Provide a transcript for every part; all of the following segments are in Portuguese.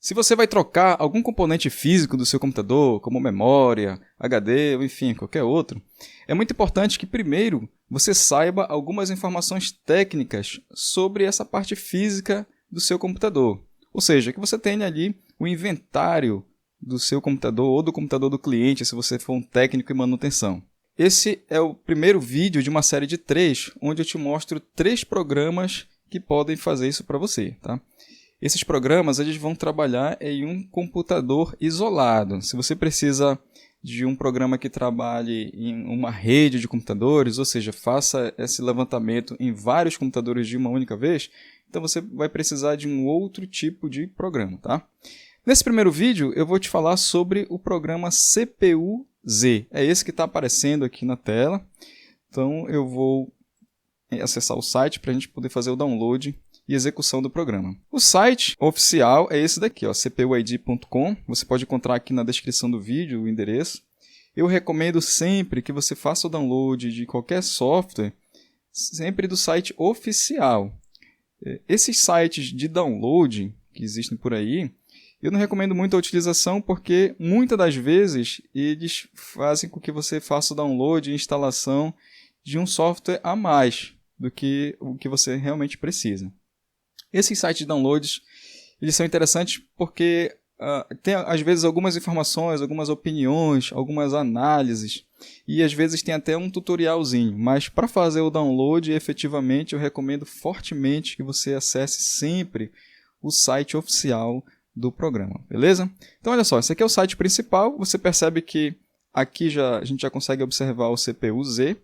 Se você vai trocar algum componente físico do seu computador, como memória, HD, ou enfim, qualquer outro, é muito importante que primeiro você saiba algumas informações técnicas sobre essa parte física do seu computador. Ou seja, que você tenha ali o inventário do seu computador ou do computador do cliente, se você for um técnico em manutenção. Esse é o primeiro vídeo de uma série de 3, onde eu te mostro 3 programas que podem fazer isso para você, tá? Esses programas eles vão trabalhar em um computador isolado. Se você precisa de um programa que trabalhe em uma rede de computadores, ou seja, faça esse levantamento em vários computadores de uma única vez, então você vai precisar de um outro tipo de programa, tá? Nesse primeiro vídeo eu vou te falar sobre o programa CPU-Z. É esse que está aparecendo aqui na tela. Então eu vou acessar o site para a gente poder fazer o download e execução do programa. O site oficial é esse daqui, cpuid.com. Você pode encontrar aqui na descrição do vídeo o endereço. Eu recomendo sempre que você faça o download de qualquer software, sempre do site oficial. Esses sites de download que existem por aí, eu não recomendo muito a utilização porque muitas das vezes eles fazem com que você faça o download e instalação de um software a mais do que o que você realmente precisa. Esses sites de downloads eles são interessantes porque tem às vezes algumas informações, algumas opiniões, algumas análises e às vezes tem até um tutorialzinho, mas para fazer o download efetivamente eu recomendo fortemente que você acesse sempre o site oficial do programa, beleza? Então olha só, esse aqui é o site principal, você percebe que aqui a gente já consegue observar o CPU-Z.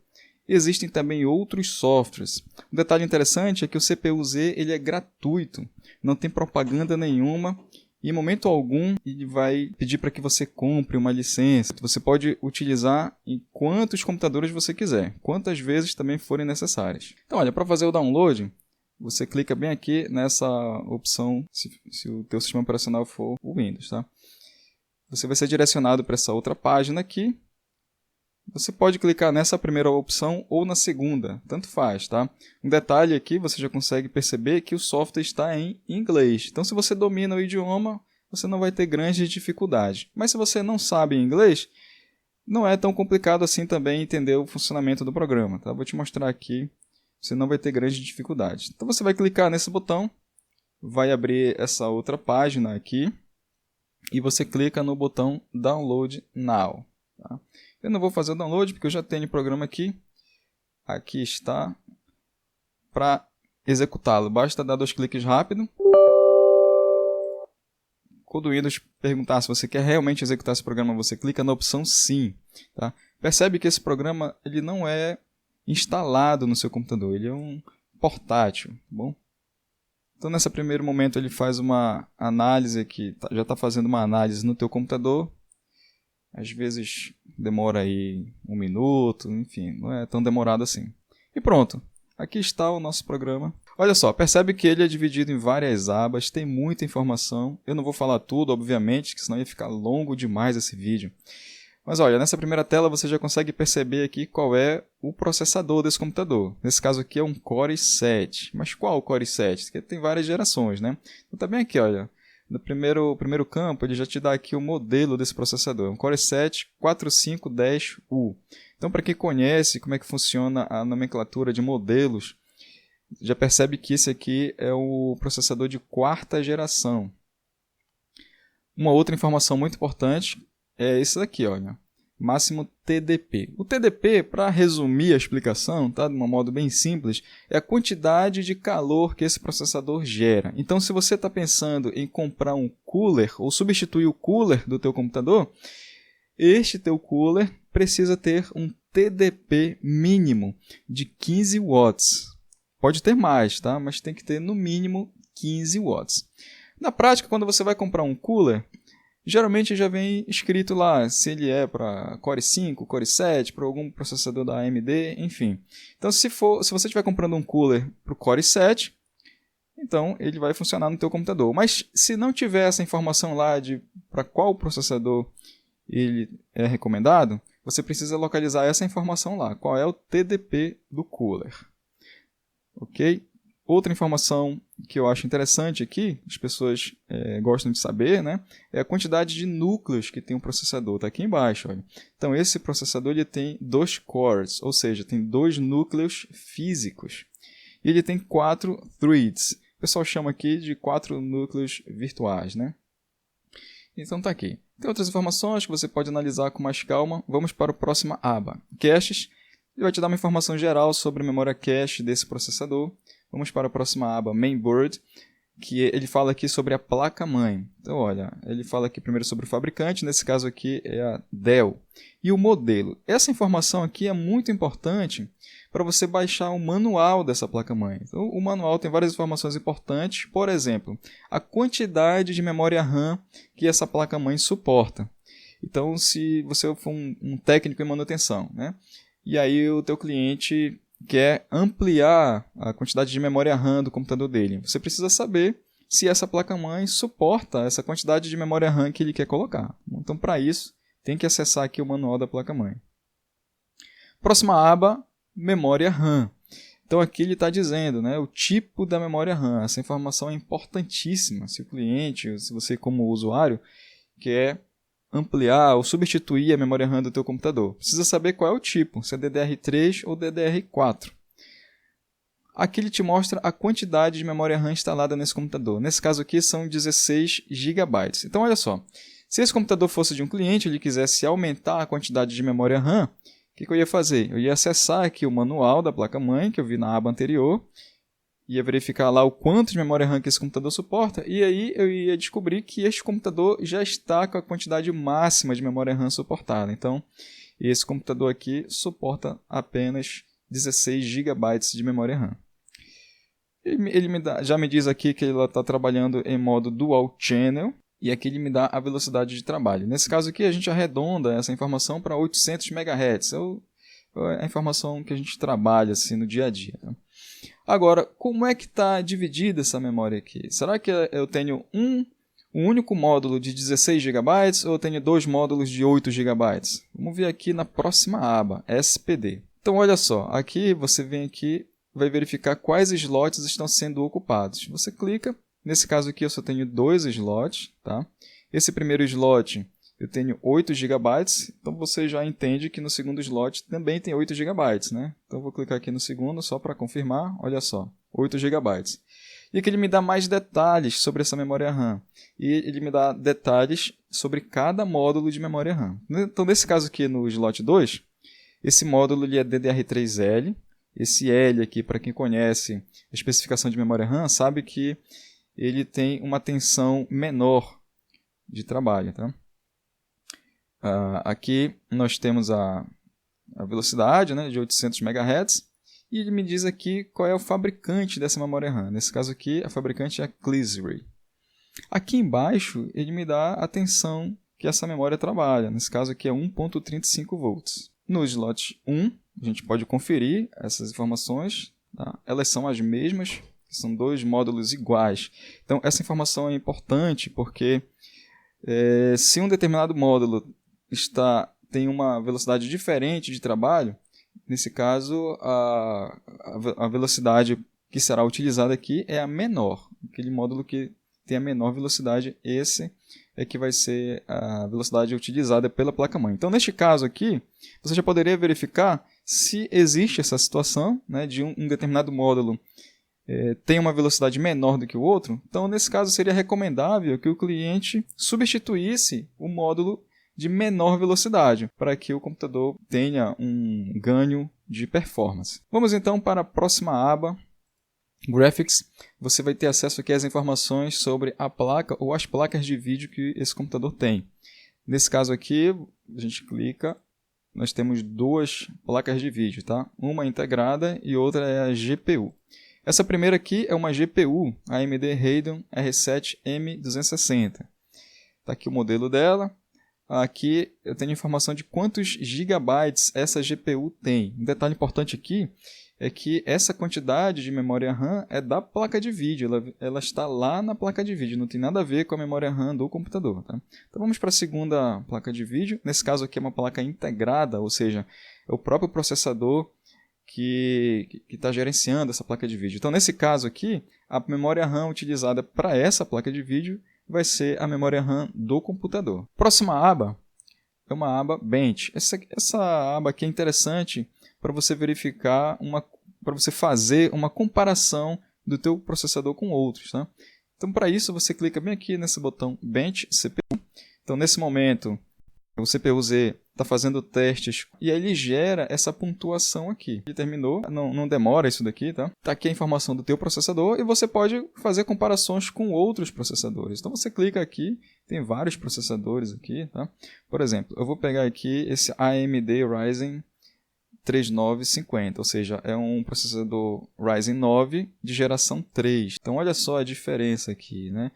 Existem também outros softwares. Um detalhe interessante é que o CPU-Z ele é gratuito, não tem propaganda nenhuma e em momento algum ele vai pedir para que você compre uma licença. Você pode utilizar em quantos computadores você quiser, quantas vezes também forem necessárias. Então, olha, para fazer o download, você clica bem aqui nessa opção, se o teu sistema operacional for o Windows, tá? Você vai ser direcionado para essa outra página aqui. Você pode clicar nessa primeira opção ou na segunda, tanto faz, tá? Um detalhe aqui, você já consegue perceber que o software está em inglês. Então, se você domina o idioma, você não vai ter grande dificuldade. Mas se você não sabe inglês, não é tão complicado assim também entender o funcionamento do programa, tá? Vou te mostrar aqui, você não vai ter grande dificuldade. Então, você vai clicar nesse botão, vai abrir essa outra página aqui, e você clica no botão Download Now, tá? Eu não vou fazer o download porque eu já tenho o programa aqui. Aqui está para executá-lo. Basta dar 2 cliques rápido. Quando o Windows perguntar se você quer realmente executar esse programa, você clica na opção Sim. Tá? Percebe que esse programa ele não é instalado no seu computador. Ele é um portátil. Tá bom? Então, nesse primeiro momento, ele faz uma análise aqui. Já está fazendo uma análise no teu computador. Às vezes demora aí 1 minuto, enfim, não é tão demorado assim. E pronto, aqui está o nosso programa. Olha só, percebe que ele é dividido em várias abas, tem muita informação. Eu não vou falar tudo, obviamente, que senão ia ficar longo demais esse vídeo. Mas olha, nessa primeira tela você já consegue perceber aqui qual é o processador desse computador. Nesse caso aqui é um Core i7. Mas qual Core i7? Porque tem várias gerações, né? Então tá bem aqui, olha. No primeiro campo, ele já te dá aqui o modelo desse processador, um Core i7 4510U. Então, para quem conhece como é que funciona a nomenclatura de modelos, já percebe que esse aqui é o processador de 4ª geração. Uma outra informação muito importante é esse daqui, olha, máximo TDP. O TDP, para resumir a explicação, tá, de um modo bem simples, é a quantidade de calor que esse processador gera. Então, se você está pensando em comprar um cooler ou substituir o cooler do teu computador, este teu cooler precisa ter um TDP mínimo de 15 watts. Pode ter mais, tá? Mas tem que ter no mínimo 15 watts. Na prática, quando você vai comprar um cooler, geralmente já vem escrito lá se ele é para Core 5, Core 7, para algum processador da AMD, enfim. Então, se você estiver comprando um cooler para o Core 7, então ele vai funcionar no teu computador. Mas se não tiver essa informação lá de para qual processador ele é recomendado, você precisa localizar essa informação lá. Qual é o TDP do cooler? Ok? Outra informação que eu acho interessante aqui, as pessoas gostam de saber, né, é a quantidade de núcleos que tem um processador. Está aqui embaixo. Olha. Então, esse processador ele tem 2 cores, ou seja, tem 2 núcleos físicos. E ele tem 4 threads. O pessoal chama aqui de 4 núcleos virtuais. Né? Então, está aqui. Tem outras informações que você pode analisar com mais calma. Vamos para a próxima aba. Caches. Ele vai te dar uma informação geral sobre a memória cache desse processador. Vamos para a próxima aba, Mainboard, que ele fala aqui sobre a placa-mãe. Então, olha, ele fala aqui primeiro sobre o fabricante, nesse caso aqui é a Dell. E o modelo. Essa informação aqui é muito importante para você baixar o manual dessa placa-mãe. Então, o manual tem várias informações importantes, por exemplo, a quantidade de memória RAM que essa placa-mãe suporta. Então, se você for um técnico em manutenção, né? E aí o teu cliente quer ampliar a quantidade de memória RAM do computador dele. Você precisa saber se essa placa-mãe suporta essa quantidade de memória RAM que ele quer colocar. Então, para isso, tem que acessar aqui o manual da placa-mãe. Próxima aba, memória RAM. Então, aqui ele está dizendo, né, o tipo da memória RAM. Essa informação é importantíssima. Se o cliente, se você como usuário, quer ampliar ou substituir a memória RAM do teu computador. Precisa saber qual é o tipo, se é DDR3 ou DDR4. Aqui ele te mostra a quantidade de memória RAM instalada nesse computador. Nesse caso aqui são 16 GB. Então olha só, se esse computador fosse de um cliente e ele quisesse aumentar a quantidade de memória RAM, o que eu ia fazer? Eu ia acessar aqui o manual da placa-mãe, que eu vi na aba anterior, ia verificar lá o quanto de memória RAM que esse computador suporta, e aí eu ia descobrir que este computador já está com a quantidade máxima de memória RAM suportada. Então, esse computador aqui suporta apenas 16 GB de memória RAM. Ele já me diz aqui que ele está trabalhando em modo Dual Channel, e aqui ele me dá a velocidade de trabalho. Nesse caso aqui, a gente arredonda essa informação para 800 MHz. É a informação que a gente trabalha assim, no dia a dia. Tá? Agora, como é que está dividida essa memória aqui? Será que eu tenho um único módulo de 16 GB ou eu tenho 2 módulos de 8 GB? Vamos ver aqui na próxima aba, SPD. Então, olha só, aqui você vem aqui, vai verificar quais slots estão sendo ocupados. Você clica, nesse caso aqui eu só tenho 2 slots. Tá? Esse primeiro slot eu tenho 8 GB, então você já entende que no segundo slot também tem 8 GB, né? Então eu vou clicar aqui no segundo só para confirmar, olha só, 8 GB. E aqui ele me dá mais detalhes sobre essa memória RAM. E ele me dá detalhes sobre cada módulo de memória RAM. Então nesse caso aqui no slot 2, esse módulo ele é DDR3L. Esse L aqui, para quem conhece a especificação de memória RAM, sabe que ele tem uma tensão menor de trabalho, tá? Aqui nós temos a velocidade, né, de 800 MHz, e ele me diz aqui qual é o fabricante dessa memória RAM. Nesse caso aqui, a fabricante é a Clisray. Aqui embaixo, ele me dá a tensão que essa memória trabalha. Nesse caso aqui é 1.35 volts. No slot 1, a gente pode conferir essas informações. Tá? Elas são as mesmas, são 2 módulos iguais. Então, essa informação é importante porque se um determinado módulo tem uma velocidade diferente de trabalho, nesse caso a velocidade que será utilizada aqui é a menor. Aquele módulo que tem a menor velocidade, esse é que vai ser a velocidade utilizada pela placa-mãe. Então, neste caso aqui, você já poderia verificar se existe essa situação, né, de um determinado módulo tem uma velocidade menor do que o outro. Então, nesse caso, seria recomendável que o cliente substituísse o módulo de menor velocidade, para que o computador tenha um ganho de performance. Vamos então para a próxima aba, Graphics. Você vai ter acesso aqui às informações sobre a placa ou as placas de vídeo que esse computador tem. Nesse caso aqui, a gente clica, nós temos 2 placas de vídeo, tá? Uma integrada e outra é a GPU. Essa primeira aqui é uma GPU AMD Radeon R7 M260. Está aqui o modelo dela. Aqui eu tenho informação de quantos gigabytes essa GPU tem. Um detalhe importante aqui é que essa quantidade de memória RAM é da placa de vídeo. Ela está lá na placa de vídeo, não tem nada a ver com a memória RAM do computador. Tá? Então vamos para a segunda placa de vídeo. Nesse caso aqui é uma placa integrada, ou seja, é o próprio processador que está gerenciando essa placa de vídeo. Então, nesse caso aqui, a memória RAM utilizada para essa placa de vídeo vai ser a memória RAM do computador. Próxima aba é uma aba Bench. Essa aba aqui é interessante para você verificar, para você fazer uma comparação do teu processador com outros. Tá? Então, para isso, você clica bem aqui nesse botão Bench CPU. Então, nesse momento, o CPU-Z está fazendo testes e aí ele gera essa pontuação aqui. Ele terminou, não demora isso daqui, tá? Tá aqui a informação do teu processador e você pode fazer comparações com outros processadores. Então você clica aqui, tem vários processadores aqui, tá? Por exemplo, eu vou pegar aqui esse AMD Ryzen 3950, ou seja, é um processador Ryzen 9 de geração 3. Então olha só a diferença aqui, né?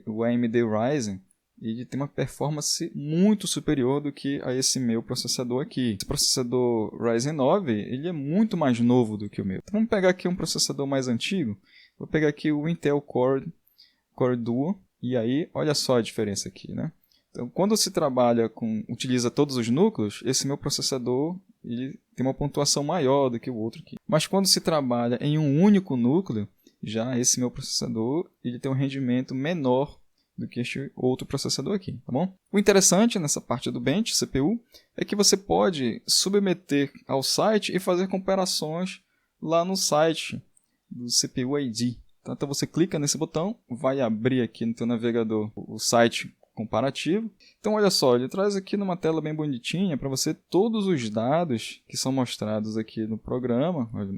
O AMD Ryzen ele tem uma performance muito superior do que a esse meu processador aqui. Esse processador Ryzen 9 ele é muito mais novo do que o meu. Então, vamos pegar aqui um processador mais antigo. Vou pegar aqui o Intel Core Duo. E aí, olha só a diferença aqui, né? Então, quando se utiliza todos os núcleos, esse meu processador ele tem uma pontuação maior do que o outro aqui. Mas quando se trabalha em um único núcleo, já esse meu processador ele tem um rendimento menor do que este outro processador aqui, tá bom? O interessante nessa parte do Bench CPU é que você pode submeter ao site e fazer comparações lá no site do CPU ID. Então você clica nesse botão, vai abrir aqui no teu navegador o site comparativo. Então olha só, ele traz aqui numa tela bem bonitinha para você todos os dados que são mostrados aqui no programa. Olha,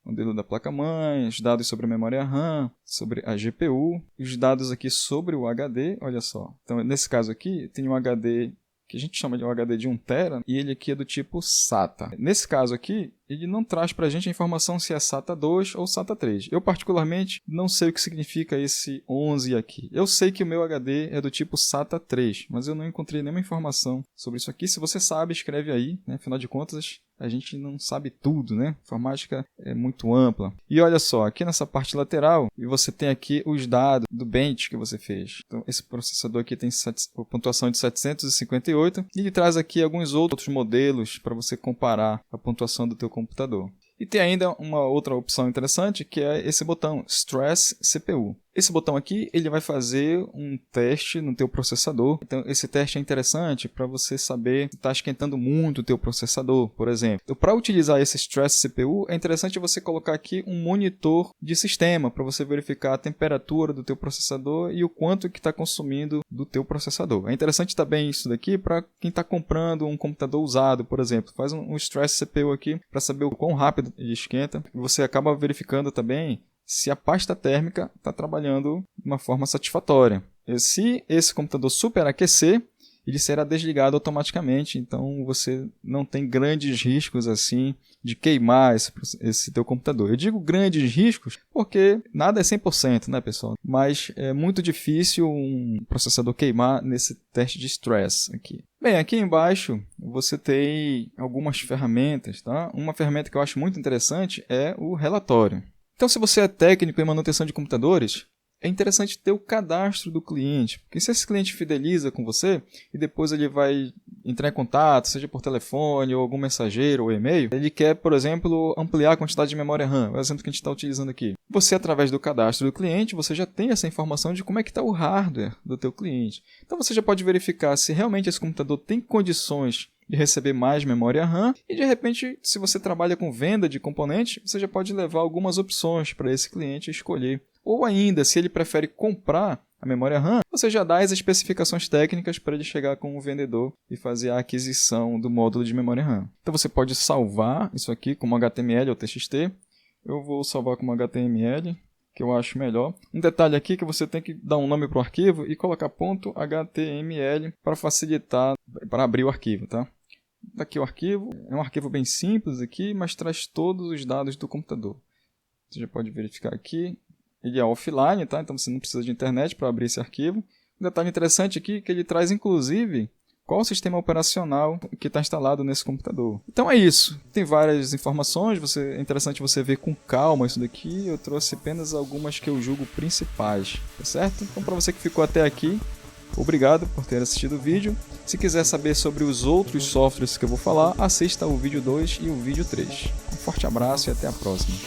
modelo da placa-mãe, os dados sobre a memória RAM, sobre a GPU, os dados aqui sobre o HD, olha só. Então, nesse caso aqui, tem um HD que a gente chama de um HD de 1 TB e ele aqui é do tipo SATA. Nesse caso aqui, ele não traz para a gente a informação se é SATA 2 ou SATA 3. Eu, particularmente, não sei o que significa esse 11 aqui. Eu sei que o meu HD é do tipo SATA 3, mas eu não encontrei nenhuma informação sobre isso aqui. Se você sabe, escreve aí, né? Afinal de contas, a gente não sabe tudo, né? A informática é muito ampla. E olha só, aqui nessa parte lateral, você tem aqui os dados do bench que você fez. Então, esse processador aqui tem a pontuação de 758 e ele traz aqui alguns outros modelos para você comparar a pontuação do teu computador. E tem ainda uma outra opção interessante que é esse botão Stress CPU. Esse botão aqui ele vai fazer um teste no teu processador. Então esse teste é interessante para você saber se está esquentando muito o teu processador, por exemplo. Então, para utilizar esse Stress CPU é interessante você colocar aqui um monitor de sistema para você verificar a temperatura do teu processador e o quanto que está consumindo do teu processador. É interessante também isso daqui para quem está comprando um computador usado, por exemplo. Faz um Stress CPU aqui para saber o quão rápido ele esquenta. E você acaba verificando também se a pasta térmica está trabalhando de uma forma satisfatória. E se esse computador superaquecer, ele será desligado automaticamente, então você não tem grandes riscos assim de queimar esse teu computador. Eu digo grandes riscos porque nada é 100%, né, pessoal? Mas é muito difícil um processador queimar nesse teste de stress aqui. Bem, aqui embaixo você tem algumas ferramentas, tá? Uma ferramenta que eu acho muito interessante é o relatório. Então, se você é técnico em manutenção de computadores, é interessante ter o cadastro do cliente, porque se esse cliente fideliza com você e depois ele vai entrar em contato, seja por telefone ou algum mensageiro ou e-mail, ele quer, por exemplo, ampliar a quantidade de memória RAM, o exemplo que a gente está utilizando aqui. Você, através do cadastro do cliente, você já tem essa informação de como é que está o hardware do teu cliente. Então, você já pode verificar se realmente esse computador tem condições de receber mais memória RAM e, de repente, se você trabalha com venda de componentes, você já pode levar algumas opções para esse cliente escolher. Ou ainda, se ele prefere comprar a memória RAM, você já dá as especificações técnicas para ele chegar com o vendedor e fazer a aquisição do módulo de memória RAM. Então você pode salvar isso aqui como HTML ou TXT. Eu vou salvar como HTML, que eu acho melhor. Um detalhe aqui que você tem que dar um nome para o arquivo e colocar .html para facilitar para abrir o arquivo, tá? Aqui o arquivo, é um arquivo bem simples aqui, mas traz todos os dados do computador. Você já pode verificar aqui. Ele é offline, tá? Então você não precisa de internet para abrir esse arquivo. Um detalhe interessante aqui é que ele traz, inclusive, qual o sistema operacional que está instalado nesse computador. Então é isso. Tem várias informações, é interessante você ver com calma isso daqui. Eu trouxe apenas algumas que eu julgo principais, tá certo? Então para você que ficou até aqui, Obrigado por ter assistido o vídeo. Se quiser saber sobre os outros softwares que eu vou falar, assista o vídeo 2 e o vídeo 3. Um forte abraço e até a próxima.